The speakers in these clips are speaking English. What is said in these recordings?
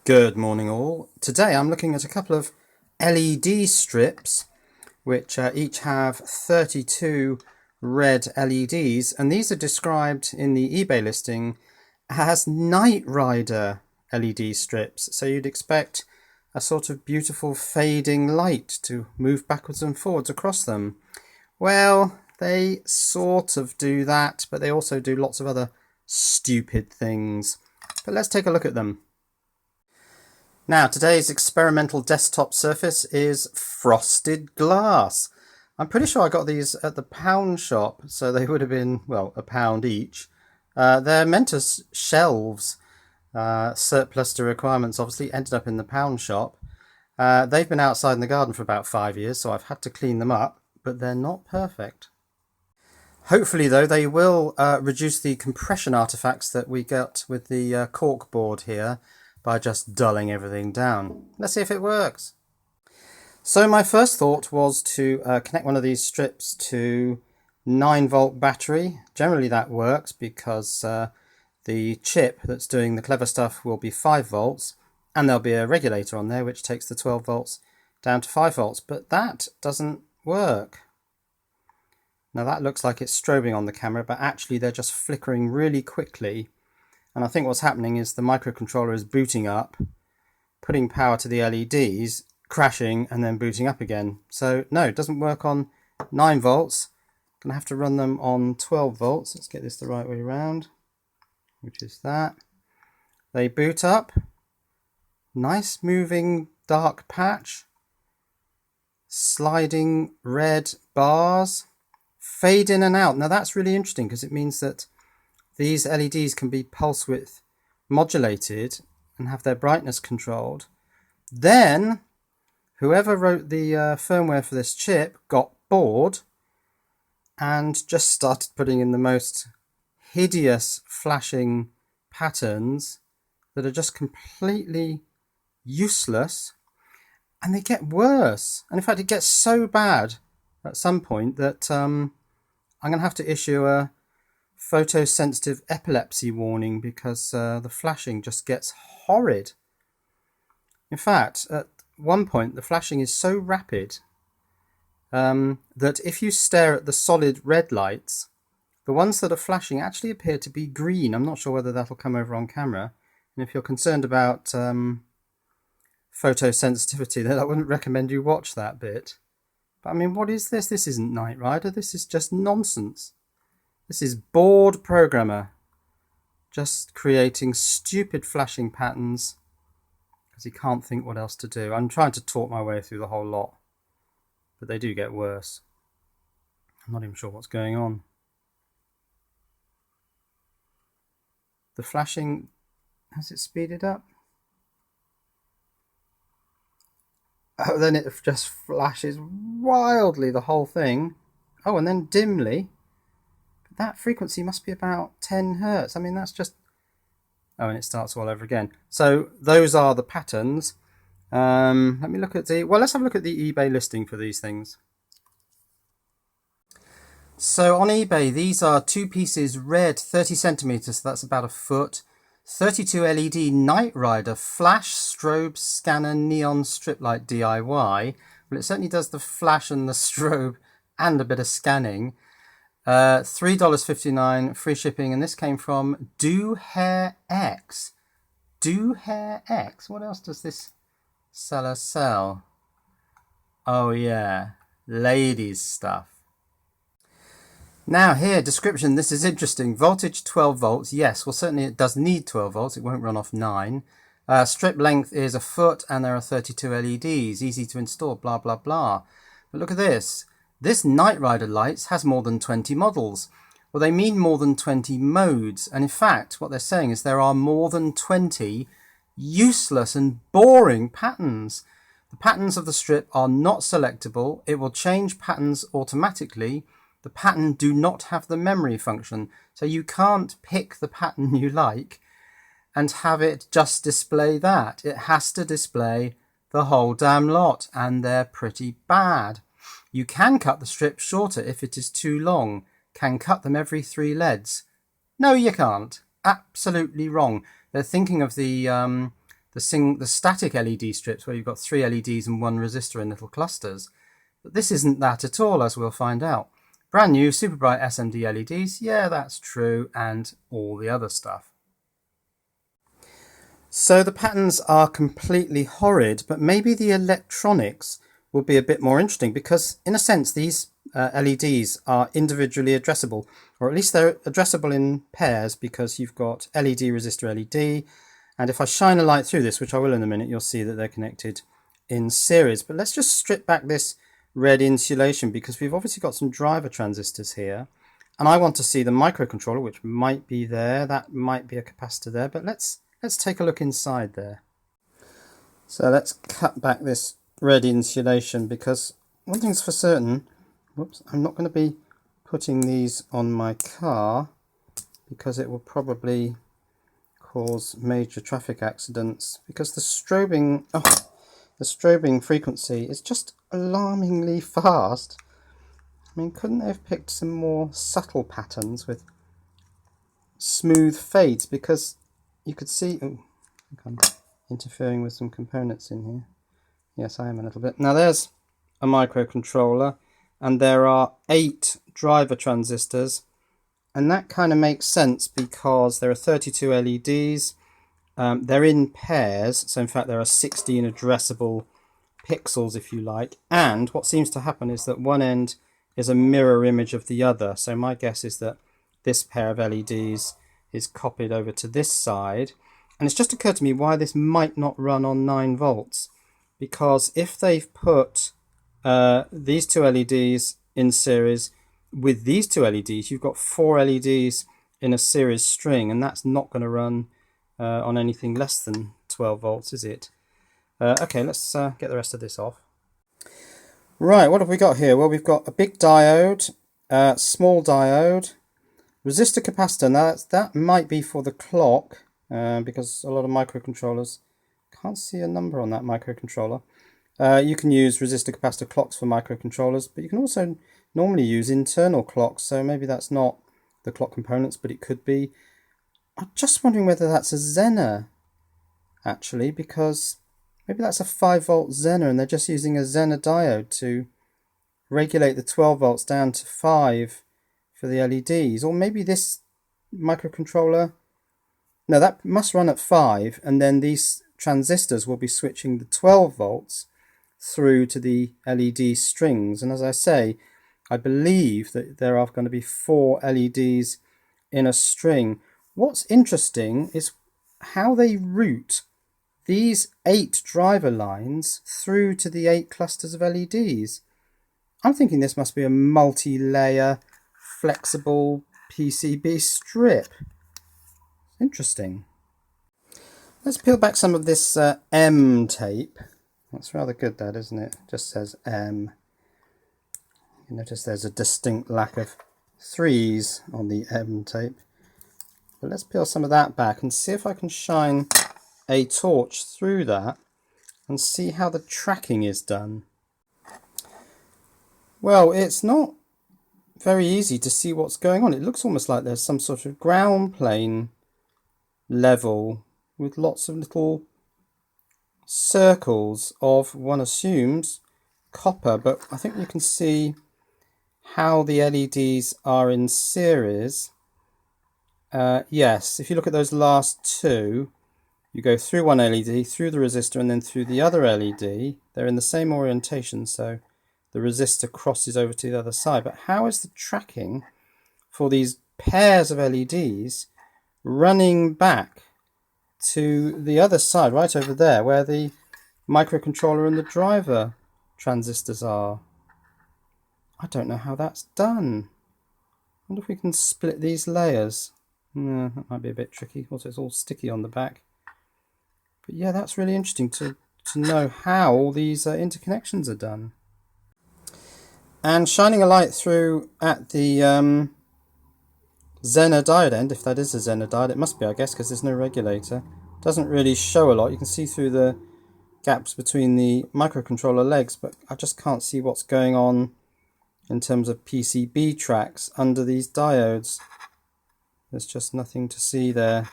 Good morning all. Today I'm looking at a couple of LED strips which each have 32 red LEDs, and these are described in the eBay listing as Night Rider LED strips. So you'd expect a sort of beautiful fading light to move backwards and forwards across them. Well, they sort of do that, but they also do lots of other stupid things. But let's take a look at them. Now, today's experimental desktop surface is frosted glass. I'm pretty sure I got these at the pound shop, so they would have been, well, £1 each. They're meant as shelves, surplus to requirements, obviously, ended up in the pound shop. They've been outside in the garden for about 5 years, so I've had to clean them up, but they're not perfect. Hopefully, though, they will reduce the compression artifacts that we get with the cork board here by just dulling everything down. Let's see if it works. So my first thought was to connect one of these strips to 9-volt battery. Generally that works because the chip that's doing the clever stuff will be 5 volts, and there'll be a regulator on there which takes the 12 volts down to 5 volts, but that doesn't work. Now that looks like it's strobing on the camera, but actually they're just flickering really quickly. And I think what's happening is the microcontroller is booting up, putting power to the LEDs, crashing, and then booting up again. So no, it doesn't work on 9 volts. I'm going to have to run them on 12 volts. Let's get this the right way around, which is that. They boot up. Nice moving dark patch. Sliding red bars. Fade in and out. Now that's really interesting because it means that these LEDs can be pulse width modulated and have their brightness controlled. Then, whoever wrote the firmware for this chip got bored and just started putting in the most hideous flashing patterns that are just completely useless, and they get worse. And in fact, it gets so bad at some point that I'm going to have to issue a photosensitive epilepsy warning because the flashing just gets horrid. In fact, at one point the flashing is so rapid that if you stare at the solid red lights, the ones that are flashing actually appear to be green. I'm not sure whether that'll come over on camera, and if you're concerned about photosensitivity, then I wouldn't recommend you watch that bit. But I mean, what is this? This isn't Knight Rider, this is just nonsense. This is bored programmer just creating stupid flashing patterns because he can't think what else to do. I'm trying to talk my way through the whole lot, but they do get worse. I'm not even sure what's going on. The flashing, has it speeded up? Oh, then it just flashes wildly, the whole thing. Oh, and then dimly. That frequency must be about 10 hertz. I mean, that's just... Oh, and it starts all over again. So those are the patterns. Let me look at the... Well, let's have a look at the eBay listing for these things. So on eBay, these are 2 pieces red, 30 centimeters, so that's about a foot. 32 LED Night Rider flash strobe scanner neon strip light DIY. Well, it certainly does the flash and the strobe and a bit of scanning. $3.59 free shipping, and this came from Do Hair X. Do Hair X. What else does this seller sell? Oh yeah, ladies stuff. Now here, description. This is interesting. Voltage 12 volts. Yes, well certainly it does need 12 volts. It won't run off 9. Strip length is a foot, and there are 32 LEDs. Easy to install. Blah blah blah. But look at this. This Night Rider lights has more than 20 models. Well, they mean more than 20 modes. And in fact, what they're saying is there are more than 20 useless and boring patterns. The patterns of the strip are not selectable. It will change patterns automatically. The pattern do not have the memory function. So you can't pick the pattern you like and have it just display that. It has to display the whole damn lot, and they're pretty bad. You can cut the strip shorter if it is too long. Can cut them every 3 LEDs. No, you can't. Absolutely wrong. They're thinking of the the static LED strips where you've got 3 LEDs and 1 resistor in little clusters. But this isn't that at all, as we'll find out. Brand new super bright SMD LEDs, yeah, that's true, and all the other stuff. So the patterns are completely horrid, but maybe the electronics will be a bit more interesting, because in a sense these LEDs are individually addressable, or at least they're addressable in pairs, because you've got LED resistor LED, and if I shine a light through this, which I will in a minute, you'll see that they're connected in series. But let's just strip back this red insulation, because we've obviously got some driver transistors here, and I want to see the microcontroller, which might be there. That might be a capacitor there, but let's take a look inside there. So let's cut back this red insulation, because one thing's for certain, whoops, I'm not going to be putting these on my car, because it will probably cause major traffic accidents, because the strobing frequency is just alarmingly fast. I mean, couldn't they have picked some more subtle patterns with smooth fades? Because you could see, oh, I think I'm interfering with some components in here. Yes, I am a little bit. Now there's a microcontroller, and there are 8 driver transistors, and that kind of makes sense because there are 32 LEDs. They're in pairs, so in fact there are 16 addressable pixels, if you like, and what seems to happen is that one end is a mirror image of the other. So my guess is that this pair of LEDs is copied over to this side, and it's just occurred to me why this might not run on 9 volts, because if they've put these 2 LEDs in series with these 2 LEDs, you've got 4 LEDs in a series string, and that's not going to run on anything less than 12 volts, is it? Okay, let's get the rest of this off. Right, what have we got here? Well, we've got a big diode, small diode, resistor capacitor. Now that might be for the clock, because a lot of microcontrollers, can't see a number on that microcontroller. You can use resistor capacitor clocks for microcontrollers, but you can also normally use internal clocks, so maybe that's not the clock components, but it could be. I'm just wondering whether that's a Zener, actually, because maybe that's a 5 volt Zener, and they're just using a Zener diode to regulate the 12 volts down to 5 for the LEDs. Or maybe this microcontroller, no, that must run at 5, and then these transistors will be switching the 12 volts through to the LED strings. And as I say, I believe that there are going to be 4 LEDs in a string. What's interesting is how they route these 8 driver lines through to the 8 clusters of LEDs. I'm thinking this must be a multi-layer flexible PCB strip. Interesting. Let's peel back some of this M tape. That's rather good, that, isn't it? It just says M. You notice there's a distinct lack of 3s on the M tape. But let's peel some of that back and see if I can shine a torch through that and see how the tracking is done. Well, it's not very easy to see what's going on. It looks almost like there's some sort of ground plane level with lots of little circles of, one assumes, copper, but I think you can see how the LEDs are in series. Yes, if you look at those last 2, you go through one LED, through the resistor, and then through the other LED. They're in the same orientation, so the resistor crosses over to the other side. But how is the tracking for these pairs of LEDs running back to the other side, right over there, where the microcontroller and the driver transistors are? I don't know how that's done. I wonder if we can split these layers. No, that might be a bit tricky. Also, it's all sticky on the back. But yeah, that's really interesting to know how all these interconnections are done. And shining a light through at the Zener diode end, if that is a Zener diode, it must be, I guess, because there's no regulator. Doesn't really show a lot. You can see through the gaps between the microcontroller legs, but I just can't see what's going on in terms of PCB tracks under these diodes. There's just nothing to see there.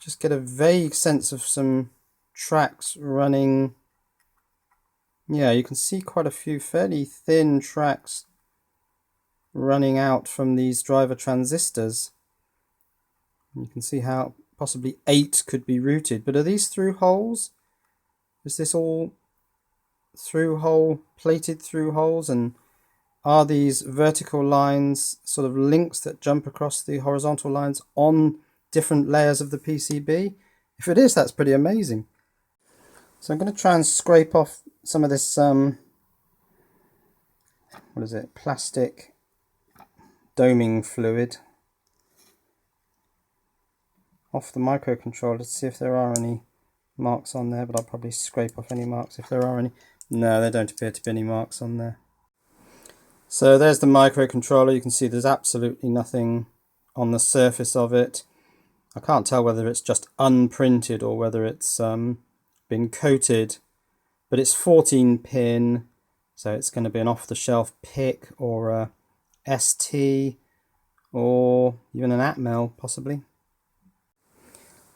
just get a vague sense of some tracks running. Yeah, you can see quite a few fairly thin tracks running out from these driver transistors. You can see how possibly 8 could be routed, but are these through holes? Is this all through hole, plated through holes, and are these vertical lines sort of links that jump across the horizontal lines on different layers of the PCB? If it is, that's pretty amazing. So I'm going to try and scrape off some of this, plastic doming fluid off the microcontroller to see if there are any marks on there, but I'll probably scrape off any marks if there are any. No, there don't appear to be any marks on there. So there's the microcontroller. You can see there's absolutely nothing on the surface of it. I can't tell whether it's just unprinted or whether it's been coated, but it's 14 pin, so it's going to be an off-the-shelf PIC or a ST or even an Atmel possibly.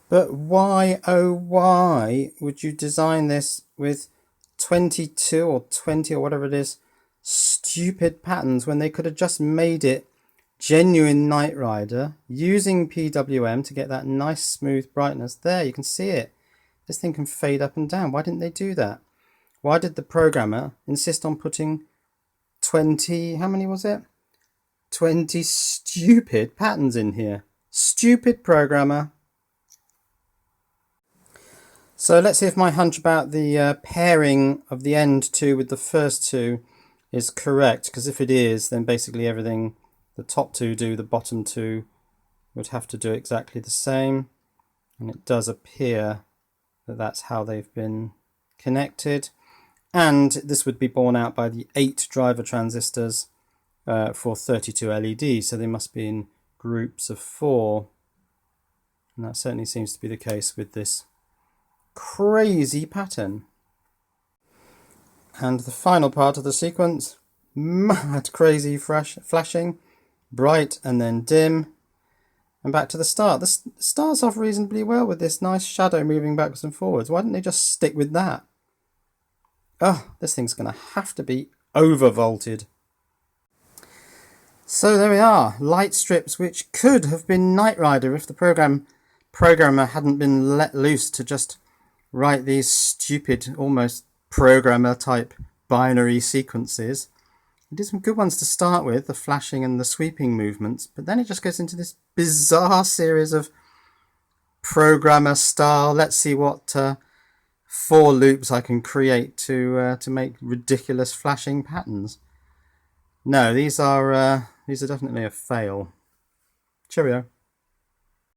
But why, oh why, would you design this with 22 or 20 or whatever it is stupid patterns when they could have just made it genuine Knight Rider using PWM to get that nice smooth brightness? There, you can see it. This thing can fade up and down. Why didn't they do that? Why did the programmer insist on putting 20, how many was it? 20 stupid patterns in here. Stupid programmer. So let's see if my hunch about the pairing of the end two with the first two is correct, because if it is, then basically everything the top two do, the bottom two would have to do exactly the same, and it does appear that that's how they've been connected, and this would be borne out by the 8 driver transistors for 32 LEDs, so they must be in groups of 4, and that certainly seems to be the case with this crazy pattern. And the final part of the sequence, mad crazy flashing, bright and then dim, and back to the start. This starts off reasonably well with this nice shadow moving backwards and forwards. Why didn't they just stick with that? Oh, this thing's going to have to be overvolted. So there we are, light strips which could have been Knight Rider if the programmer hadn't been let loose to just write these stupid, almost programmer type binary sequences. It did some good ones to start with, the flashing and the sweeping movements, but then it just goes into this bizarre series of programmer style. Let's see what 4 loops I can create to make ridiculous flashing patterns. No, these are definitely a fail. Cheerio.